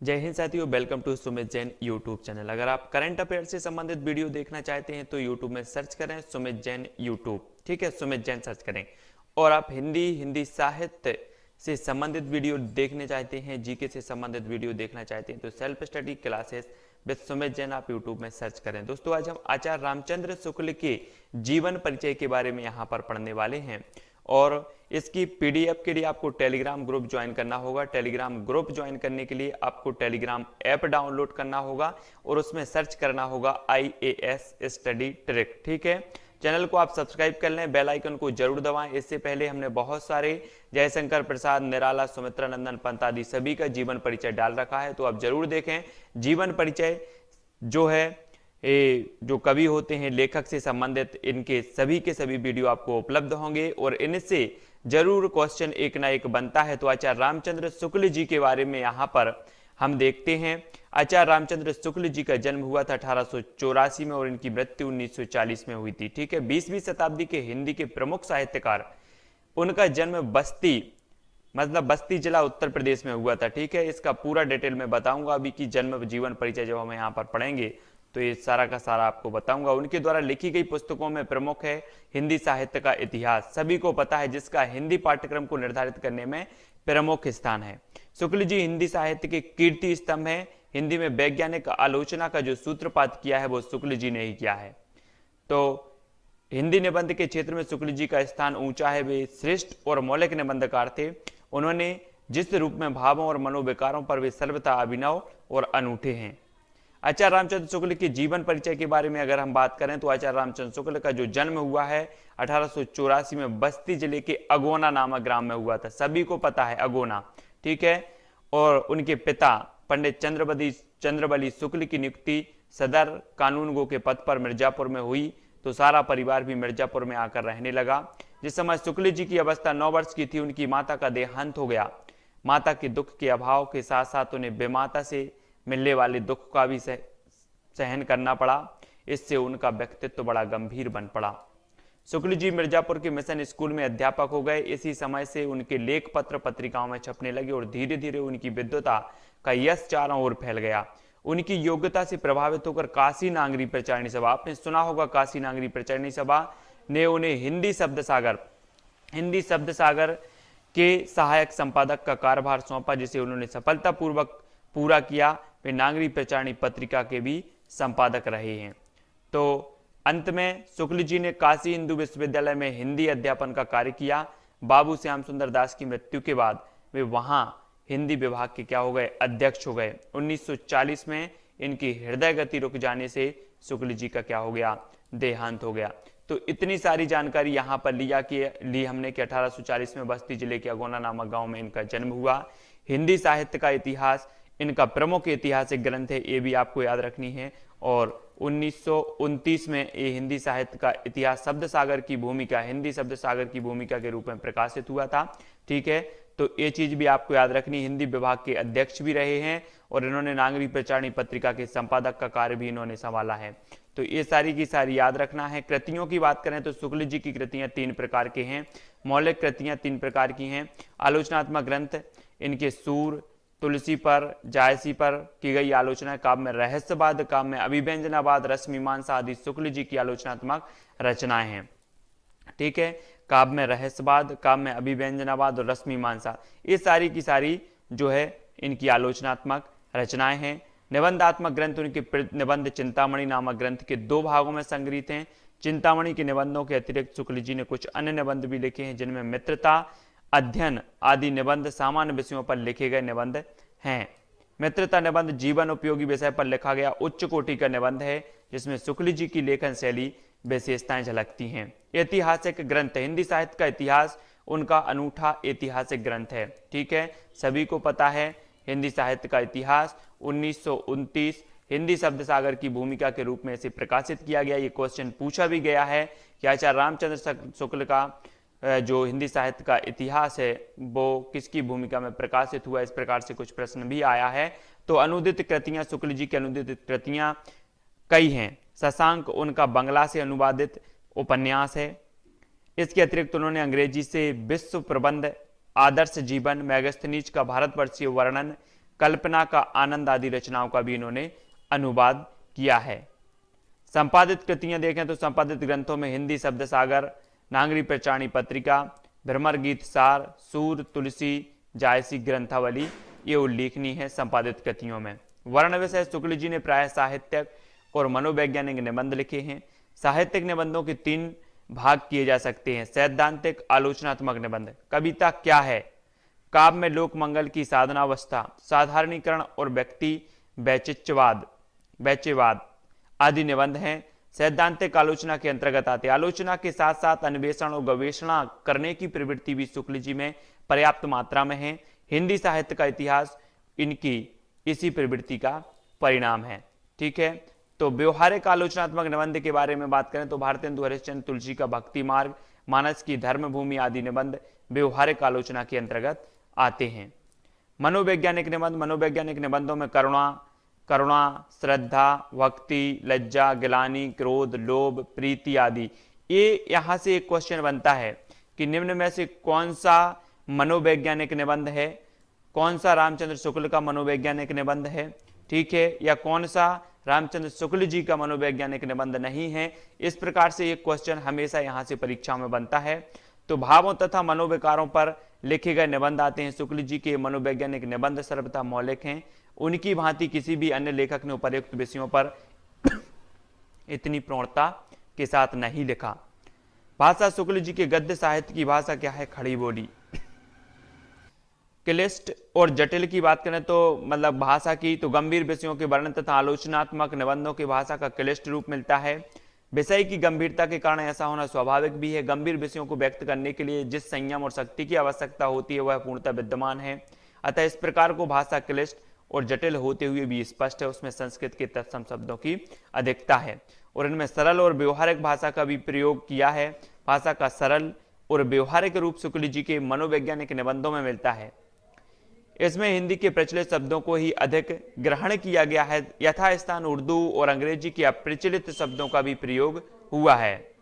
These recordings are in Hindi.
जय हिंद साथियों, welcome to Sumit Jain YouTube channel. अगर आप करंट अफेयर से संबंधित वीडियो देखना चाहते हैं तो यूट्यूब में सर्च करें सुमित जैन यूट्यूब। ठीक है, सुमित जैन सर्च करें। और आप हिंदी साहित्य से संबंधित वीडियो देखने चाहते हैं, जीके से संबंधित वीडियो देखना चाहते हैं तो self study classes with Sumit Jain आप यूट्यूब में सर्च करें। दोस्तों, आज हम आचार्य रामचंद्र शुक्ल के जीवन परिचय के बारे में यहाँ पर पढ़ने वाले हैं और इसकी पीडीएफ के लिए आपको टेलीग्राम ग्रुप ज्वाइन करना होगा। टेलीग्राम ग्रुप ज्वाइन करने के लिए आपको टेलीग्राम ऐप डाउनलोड करना होगा और उसमें सर्च करना होगा IAS स्टडी ट्रिक। ठीक है, चैनल को आप सब्सक्राइब कर लें, बेल आइकन को जरूर दबाएं। इससे पहले हमने बहुत सारे जयशंकर प्रसाद, निराला, सुमित्रा नंदन पंत आदि सभी का जीवन परिचय डाल रखा है, तो आप जरूर देखें। जीवन परिचय जो है जो कवि होते हैं, लेखक से संबंधित, इनके सभी के सभी वीडियो आपको उपलब्ध होंगे और इनसे जरूर क्वेश्चन एक ना एक बनता है। तो आचार्य रामचंद्र शुक्ल जी के बारे में यहाँ पर हम देखते हैं। आचार्य रामचंद्र शुक्ल जी का जन्म हुआ था 1884 में और इनकी मृत्यु 1940 में हुई थी। ठीक है, 20वीं शताब्दी के हिंदी के प्रमुख साहित्यकार, उनका जन्म बस्ती जिला उत्तर प्रदेश में हुआ था। ठीक है, इसका पूरा डिटेल में बताऊंगा अभी की जन्म जीवन परिचय जब हम यहाँ पर पढ़ेंगे तो ये सारा का सारा आपको बताऊंगा। उनके द्वारा लिखी गई पुस्तकों में प्रमुख है हिंदी साहित्य का इतिहास, सभी को पता है, जिसका हिंदी पाठ्यक्रम को निर्धारित करने में प्रमुख स्थान है। शुक्ल जी हिंदी साहित्य के कीर्ति स्तंभ है। हिंदी में वैज्ञानिक आलोचना का जो सूत्रपात किया है वो शुक्ल जी ने ही किया है। तो हिंदी निबंध के क्षेत्र में शुक्ल जी का स्थान ऊंचा है। वे श्रेष्ठ और मौलिक निबंधकार थे। उन्होंने जिस रूप में भावों और मनोविकारों पर वे सर्वथा अभिनव और अनूठे हैं। आचार्य रामचंद्र शुक्ल के जीवन परिचय के बारे में अगर हम बात करें तो आचार्य रामचंद्र शुक्ल का जो जन्म हुआ है 1884 में बस्ती जिले के अगोना नामक ग्राम में हुआ था। सभी को पता है अगोना। ठीक है, और उनके पिता पंडित चंद्रबली शुक्ल की नियुक्ति सदर कानूनगो के पद पर मिर्जापुर में हुई तो सारा परिवार भी मिर्जापुर में आकर रहने लगा। जिस समय शुक्ल जी की अवस्था 9 वर्ष की थी, उनकी माता का देहांत हो गया। माता के दुख के अभाव के साथ साथ उन्हें बेमाता से मिलने वाले दुख का भी सहन करना पड़ा। इससे उनका व्यक्तित्व बड़ा गंभीर बन पड़ा। शुक्ल जी मिर्जापुर के मिशन स्कूल में अध्यापक हो गए। इसी समय से उनके लेख पत्र पत्रिकाओं में छपने लगे और धीरे धीरे उनकी विद्वता का यश चारों ओर फैल गया। उनकी योग्यता से प्रभावित होकर काशी नागरी प्रचारणी सभा, आपने सुना होगा, काशी नागरी प्रचारणी सभा ने उन्हें हिंदी शब्द सागर के सहायक संपादक का कार्यभार सौंपा, जिसे उन्होंने सफलतापूर्वक पूरा किया। वे नागरी प्रचारणी पत्रिका के भी संपादक रहे हैं। तो अंत में शुक्ल जी ने काशी हिंदू विश्वविद्यालय में हिंदी अध्यापन का कार्य किया। बाबू श्याम सुंदर दास की मृत्यु के बाद वे वहां हिंदी विभाग के क्या हो गए, अध्यक्ष हो गए। 1940 में इनकी हृदय गति रुक जाने से शुक्ल जी का क्या हो गया, देहांत हो गया। तो इतनी सारी जानकारी यहाँ पर ली हमने कि 1840 में बस्ती जिले के अगोना नामक गांव में इनका जन्म हुआ। हिंदी साहित्य का इतिहास इनका प्रमुख ऐतिहासिक ग्रंथ है, ये भी आपको याद रखनी है। और 1929 में ये हिंदी साहित्य का इतिहास हिंदी शब्द सागर की भूमिका के रूप में प्रकाशित हुआ था। ठीक है, तो ये चीज भी आपको याद रखनी। हिंदी विभाग के अध्यक्ष भी रहे हैं और इन्होंने नागरी प्रचारणी पत्रिका के संपादक का कार्य भी इन्होंने संभाला है। तो ये सारी की सारी याद रखना है। कृतियों की बात करें तो शुक्ल जी की कृतियां 3 प्रकार के हैं। मौलिक कृतियां 3 प्रकार की हैं। आलोचनात्मक ग्रंथ, इनके सूर, तुलसी पर, जायसी पर की गई आलोचना, काव्य में रहस्यवाद, काव्य में अभिव्यंजनावाद, रस मीमांसा आदि शुक्ल जी की आलोचनात्मक रचनाएं हैं। ठीक है, काव्य में रहस्यवाद, काव्य में अभिव्यंजनावाद और रस मीमांसा, ये सारी की सारी जो है इनकी आलोचनात्मक रचनाएं हैं। निबंधात्मक ग्रंथ, उनके निबंध चिंतामणि नामक ग्रंथ के 2 भागों में संग्रहित हैं। चिंतामणि के निबंधों के अतिरिक्त शुक्ल जी ने कुछ अन्य निबंध भी लिखे हैं, जिनमें मित्रता, अध्ययन आदि निबंध सामान्य विषयों पर लिखे गए निबंध हैं। मित्रता निबंध जीवन उपयोगी विषय पर लिखा गया उच्च कोटि का निबंध है, जिसमें शुक्ल जी की लेखन शैली विशेषताएं झलकती हैं। ऐतिहासिक ग्रंथ, हिंदी साहित्य का इतिहास उनका अनूठा ऐतिहासिक ग्रंथ है। ठीक है, सभी को पता है हिंदी साहित्य का इतिहास 1929 हिंदी शब्द सागर की भूमिका के रूप में इसे प्रकाशित किया गया। ये क्वेश्चन पूछा भी गया है कि आचार्य रामचंद्र शुक्ल का जो हिंदी साहित्य का इतिहास है वो किसकी भूमिका में प्रकाशित हुआ, इस प्रकार से कुछ प्रश्न भी आया है। तो अनुदित कृतियां, शुक्ल जी की अनुदित कृतियां कई हैं। शशांक उनका बंगला से अनुवादित उपन्यास है। इसके अतिरिक्त उन्होंने अंग्रेजी से विश्व प्रबंध, आदर्श जीवन, मैगस्थनीज का भारतवर्षीय वर्णन, कल्पना का आनंद आदि रचनाओं का भी इन्होंने अनुवाद किया है। संपादित कृतियां देखें तो संपादित ग्रंथों में हिंदी शब्द सागर, नागरी प्रचारणी पत्रिका, भ्रमर गीत सार, सूर, तुलसी, जायसी ग्रंथावली ये उल्लेखनीय है संपादित कृतियों में। वर्ण विषय शुक्ल जी ने प्राय साहित्यक और मनोवैज्ञानिक निबंध लिखे हैं। साहित्यिक निबंधों के 3 भाग किए जा सकते हैं: सैद्धांतिक, आलोचनात्मक निबंध। कविता क्या है? काव्य में लोक मंगल की साधनावस्था, साधारणीकरण और व्यक्ति वैचित्यवाद आदि निबंध हैं। सैद्धांतिक आलोचना के अंतर्गत आते। आलोचना के साथ साथ अन्वेषण और गवेषणा करने की प्रवृत्ति भी शुक्ल जी में पर्याप्त मात्रा में है। हिंदी साहित्य का इतिहास इनकी इसी प्रवृत्ति का परिणाम है। ठीक है, तो व्यवहारिक आलोचनात्मक निबंध के बारे में बात करें तो भारतेंदु हरिश्चंद्र, तुलसी का भक्ति मार्ग, मानस की धर्मभूमि आदि निबंध व्यवहारिक आलोचना के अंतर्गत आते हैं। मनोवैज्ञानिक निबंध। मनोवैज्ञानिक निबंधों में करुणा, श्रद्धा, भक्ति, लज्जा, गिलानी, क्रोध, लोभ, प्रीति आदि। ये यहाँ से एक क्वेश्चन बनता है कि निम्न में से कौन सा मनोवैज्ञानिक निबंध है, कौन सा रामचंद्र शुक्ल का मनोवैज्ञानिक निबंध है, ठीक है, या कौन सा रामचंद्र शुक्ल जी का मनोवैज्ञानिक निबंध नहीं है। इस प्रकार से एक क्वेश्चन हमेशा यहाँ से परीक्षा में बनता है। तो भावों तथा मनोविकारों पर लिखे गए निबंध आते हैं। शुक्ल जी के मनोवैज्ञानिक निबंध सर्वथा मौलिक हैं। उनकी भांति किसी भी अन्य लेखक ने उपर्युक्त विषयों पर इतनी प्रौढ़ता के साथ नहीं लिखा। भाषा। शुक्ल जी के गद्य साहित्य की भाषा क्या है? खड़ी बोली। क्लिष्ट और जटिल की बात करें तो मतलब भाषा की, तो गंभीर विषयों के वर्णन तथा आलोचनात्मक निबंधों की भाषा का क्लिष्ट रूप मिलता है। विषय की गंभीरता के कारण ऐसा होना स्वाभाविक भी है। गंभीर विषयों को व्यक्त करने के लिए जिस संयम और शक्ति की आवश्यकता होती है वह पूर्णतः विद्यमान है। अतः इस प्रकार को भाषा क्लिष्ट और जटिल होते हुए भी स्पष्ट है। उसमें संस्कृत के तत्सम शब्दों की अधिकता है और इनमें सरल और व्यवहारिक भाषा का भी प्रयोग किया है। भाषा का सरल और व्यवहारिक रूप शुक्ल जी के मनोवैज्ञानिक निबंधों में मिलता है। इसमें हिंदी के प्रचलित शब्दों को ही अधिक ग्रहण किया गया है। यथास्थान उर्दू और अंग्रेजी के अप्रचलित शब्दों का भी प्रयोग हुआ है।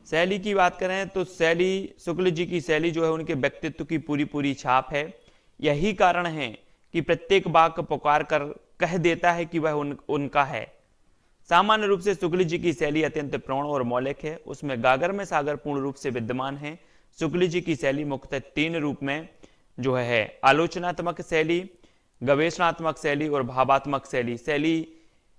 शैली की बात करें तो शैली, शुक्ल जी की शैली जो है उनके व्यक्तित्व की पूरी छाप है। यही कारण है कि प्रत्येक वाक्य पुकार कर कह देता है कि वह उनका है। सामान्य रूप से शुक्ल जी की शैली अत्यंत प्रौढ़ और मौलिक है। उसमें गागर में सागर पूर्ण रूप से विद्यमान है। शुक्ल जी की शैली मुख्यतः 3 रूप में जो है आलोचनात्मक शैली, गवेषणात्मक शैली और भावात्मक शैली।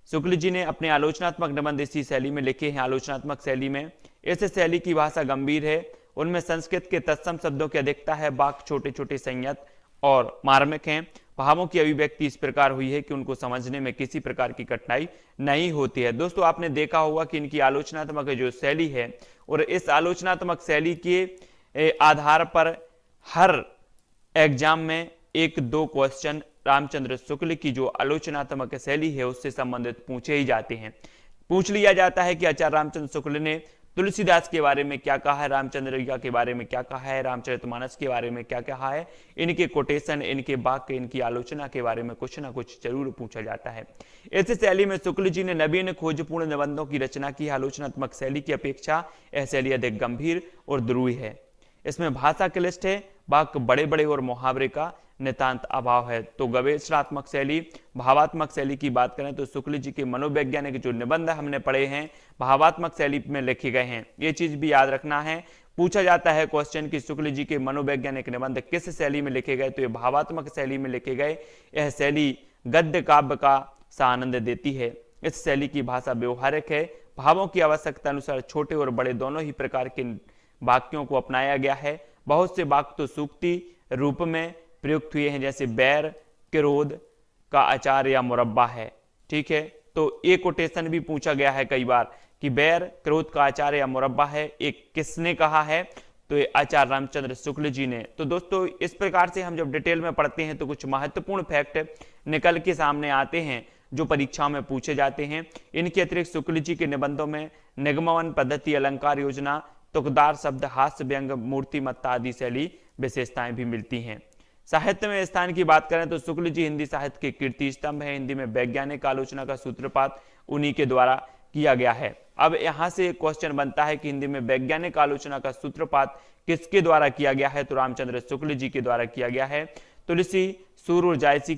शुक्ल जी ने अपने आलोचनात्मक निबंध इसी शैली में लिखे हैं। आलोचनात्मक शैली में इस शैली की भाषा गंभीर है। उनमें संस्कृत के तत्सम शब्दों की अधिकता है। वाक्य छोटे संयत और मार्मिक हैं। भावों की अभिव्यक्ति इस प्रकार हुई है कि उनको समझने में किसी प्रकार की कठिनाई नहीं होती है। दोस्तों आपने देखा होगा कि इनकी आलोचनात्मक जो शैली है और इस आलोचनात्मक शैली के आधार पर हर एग्जाम में 1-2 क्वेश्चन रामचंद्र शुक्ल की जो आलोचनात्मक शैली है उससे संबंधित पूछे ही जाते हैं। पूछ लिया जाता है कि आचार्य रामचंद्र शुक्ल ने तुलसीदास के बारे में क्या कहा है, रामचंद्रिका के बारे में क्या कहा है, रामचरितमानस के बारे में क्या कहा है। इनके कोटेशन, इनके वाक्य, इनकी आलोचना के बारे में कुछ ना कुछ जरूर पूछा जाता है। इस शैली में शुक्ल जी ने नवीन खोजपूर्ण निबंधों की रचना की। आलोचनात्मक शैली की अपेक्षा यह शैली अधिक गंभीर और द्रुही है। इसमें भाषा क्लिष्ट है, वाक्य बड़े और मुहावरे का नितांत अभाव है। तो गवेषणात्मक शैली, भावात्मक शैली की बात करें तो शुक्ल जी के मनोवैज्ञानिक जो निबंध हमने पढ़े हैं भावात्मक शैली में लिखे गए हैं। ये चीज भी याद रखना है। पूछा जाता है क्वेश्चन कि शुक्ल जी के मनोवैज्ञानिक निबंध किस शैली में लिखे गए, तो ये भावात्मक शैली में लिखे गए। यह शैली गद्य काव्य का सा आनंद देती है। इस शैली की भाषा व्यवहारिक है। भावों की आवश्यकता अनुसार छोटे और बड़े दोनों ही प्रकार के वाक्यों को अपनाया गया है। बहुत से वाक्य तो सूक्ति रूप में प्रयुक्त हुए हैं, जैसे बैर क्रोध का अचार या मुरब्बा है। ठीक है, तो एक कोटेशन भी पूछा गया है कई बार कि बैर क्रोध का अचार या मुरब्बा है, एक किसने कहा है, तो ये आचार्य रामचंद्र शुक्ल जी ने। तो दोस्तों इस प्रकार से हम जब डिटेल में पढ़ते हैं तो कुछ महत्वपूर्ण फैक्ट निकल के सामने आते हैं जो परीक्षाओं में पूछे जाते हैं। इनके अतिरिक्त शुक्ल जी के निबंधों में निगमवन पद्धति, अलंकार योजना, तुकदार शब्द, हास्य व्यंग, मूर्तिमत्ता आदि शैली विशेषताएं भी मिलती हैं। साहित्य में स्थान की बात करें तो शुक्ल जी हिंदी साहित्य के कीर्ति स्तंभ है। हिंदी में वैज्ञानिक आलोचना का सूत्रपात उन्हीं के द्वारा किया गया है। अब यहां से क्वेश्चन बनता है कि हिंदी में वैज्ञानिक आलोचना का सूत्रपात किसके द्वारा किया गया है, तो रामचंद्र शुक्ल जी के द्वारा किया गया है। तुलसी, सूर और जायसी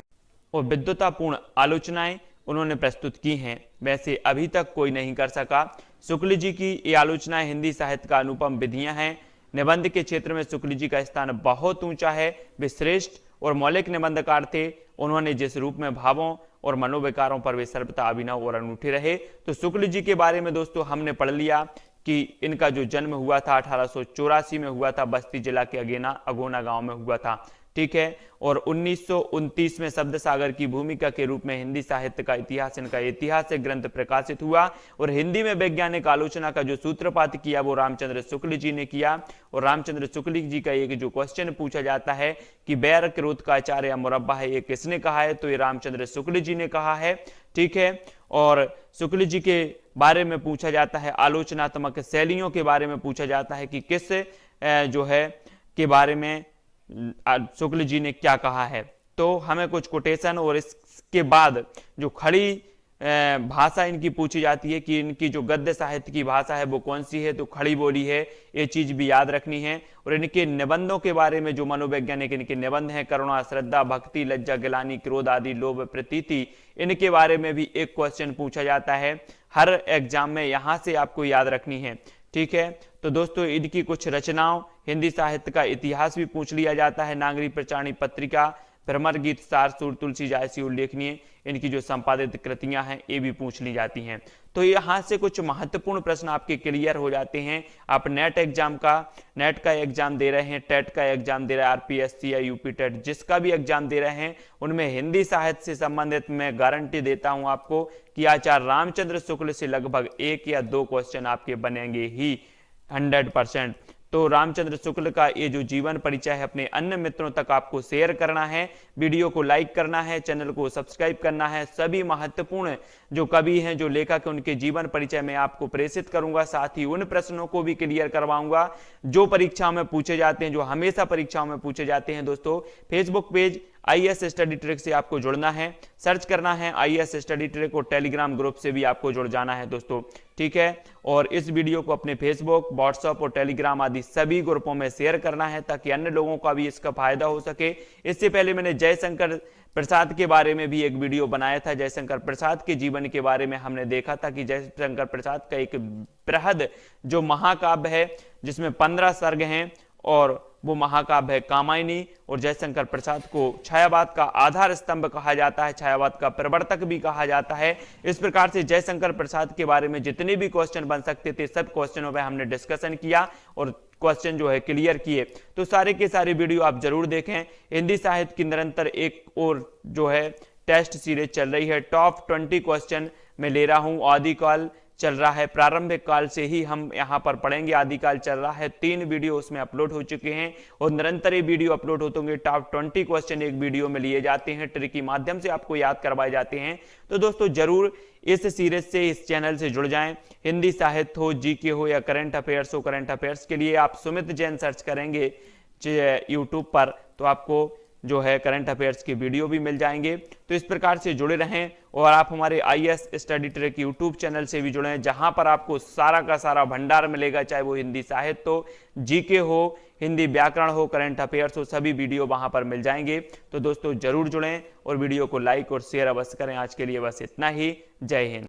और विद्वतापूर्ण आलोचनाएं उन्होंने प्रस्तुत की हैं, वैसे अभी तक कोई नहीं कर सका। शुक्ल जी की ये आलोचनाएं हिंदी साहित्य का अनुपम विधियां हैं। निबंध के क्षेत्र में शुक्ल जी का स्थान बहुत ऊंचा है। वे श्रेष्ठ और मौलिक निबंधकार थे। उन्होंने जिस रूप में भावों और मनोविकारों पर वे सर्वथा अभिनव और अनूठे रहे। तो शुक्ल जी के बारे में दोस्तों हमने पढ़ लिया कि इनका जो जन्म हुआ था 1884 में हुआ था, बस्ती जिला के अगोना गांव में हुआ था, ठीक है। और 1929 में शब्द सागर की भूमिका के रूप में हिंदी साहित्य का इतिहास, इनका ऐतिहासिक ग्रंथ प्रकाशित हुआ। और हिंदी में वैज्ञानिक आलोचना का जो सूत्रपात किया वो रामचंद्र शुक्ल जी ने किया। और रामचंद्र शुक्ल जी का एक जो क्वेश्चन पूछा जाता है कि बैर क्रोध का आचार या मुरब्बा है, ये किसने कहा है, तो ये रामचंद्र शुक्ल जी ने कहा है, ठीक है। और शुक्ल जी के बारे में पूछा जाता है, आलोचनात्मक शैलियों के बारे में पूछा जाता है कि किस जो है के बारे में शुक्ल जी ने क्या कहा है। तो हमें कुछ कोटेशन और इसके बाद जो खड़ी भाषा इनकी पूछी जाती है कि इनकी जो गद्य साहित्य की भाषा है वो कौन सी है, तो खड़ी बोली है, ये चीज भी याद रखनी है। और इनके निबंधों के बारे में जो मनोवैज्ञानिक इनके निबंध हैं, करुणा, श्रद्धा, भक्ति, लज्जा, गिलानी, क्रोध आदि, लोभ, प्रतीति, इनके बारे में भी एक क्वेश्चन पूछा जाता है हर एग्जाम में, यहां से आपको याद रखनी है, ठीक है। तो दोस्तों इनकी कुछ रचनाओं, हिंदी साहित्य का इतिहास भी पूछ लिया जाता है। नागरी प्रचारणी पत्रिका, भ्रमर गीत, सार सुर, तुलसी जैसी उल्लेखनीय इनकी जो संपादित कृतियां हैं ये भी पूछ ली जाती हैं। तो यहाँ से कुछ महत्वपूर्ण प्रश्न आपके क्लियर हो जाते हैं। आप नेट का एग्जाम दे रहे हैं, टेट का एग्जाम दे रहे हैं, आरपीएससी या यूपी टेट जिसका भी एग्जाम दे रहे हैं, उनमें हिंदी साहित्य से संबंधित मैं गारंटी देता हूं आपको कि आचार्य रामचंद्र शुक्ल से लगभग 1 या 2 क्वेश्चन आपके बनेंगे ही 100%। तो रामचंद्र शुक्ल का ये जो जीवन परिचय है अपने अन्य मित्रों तक आपको शेयर करना है, वीडियो को लाइक करना है, चैनल को सब्सक्राइब करना है। सभी महत्वपूर्ण जो कवि हैं, जो लेखक हैं, उनके जीवन परिचय में आपको प्रेषित करूंगा। साथ ही उन प्रश्नों को भी क्लियर करवाऊंगा जो परीक्षाओं में पूछे जाते हैं, जो हमेशा परीक्षाओं में पूछे जाते हैं। दोस्तों Facebook page IAS study trick से आपको जुड़ना है, सर्च करना है आईएएस स्टडी ट्रिक, और टेलीग्राम ग्रुप से भी आपको जुड़ जाना है दोस्तों, ठीक है। और इस वीडियो को अपने फेसबुक, व्हाट्सएप और टेलीग्राम आदि सभी ग्रुपों में शेयर करना है ताकि अन्य लोगों का भी इसका फायदा हो सके। इससे पहले मैंने जयशंकर प्रसाद के बारे में भी एक वीडियो बनाया था। जयशंकर प्रसाद के जीवन के बारे में हमने देखा था कि जयशंकर प्रसाद का एक बृहद जो महाकाव्य है जिसमें 15 सर्ग हैं, और वो महाकाव्य है कामायनी। और जयशंकर प्रसाद को छायावाद का आधार स्तंभ कहा जाता है, छायावाद का प्रवर्तक भी कहा जाता है। इस प्रकार से जयशंकर प्रसाद के बारे में जितने भी क्वेश्चन बन सकते थे सब क्वेश्चनों पे हमने डिस्कशन किया और क्वेश्चन जो है क्लियर किए। तो सारे के सारे वीडियो आप जरूर देखें। हिंदी साहित्य की निरंतर एक और जो है टेस्ट सीरीज चल रही है, टॉप 20 क्वेश्चन मैं ले रहा हूं। आदिकाल चल रहा है, प्रारंभिक काल से ही हम यहाँ पर पढ़ेंगे। आदिकाल चल रहा है, 3 वीडियो उसमें अपलोड हो चुके हैं और निरंतर ये वीडियो अपलोड होते होंगे। टॉप 20 क्वेश्चन एक वीडियो में लिए जाते हैं, ट्रिक के माध्यम से आपको याद करवाए जाते हैं। तो दोस्तों जरूर इस सीरीज से, इस चैनल से जुड़ जाएं। हिंदी साहित्य हो, जीके हो या करंट अफेयर्स हो, करंट अफेयर्स के लिए आप सुमित जैन सर्च करेंगे यूट्यूब पर तो आपको जो है करंट अफेयर्स की वीडियो भी मिल जाएंगे। तो इस प्रकार से जुड़े रहें और आप हमारे IAS study track YouTube channel से भी जुड़े, जहां पर आपको सारा का सारा भंडार मिलेगा, चाहे वो हिंदी साहित्य हो, जीके हो, हिंदी व्याकरण हो, करंट अफेयर्स हो, सभी वीडियो वहां पर मिल जाएंगे। तो दोस्तों जरूर जुड़ें और वीडियो को लाइक और शेयर अवश्य करें। आज के लिए बस इतना ही। जय हिंद।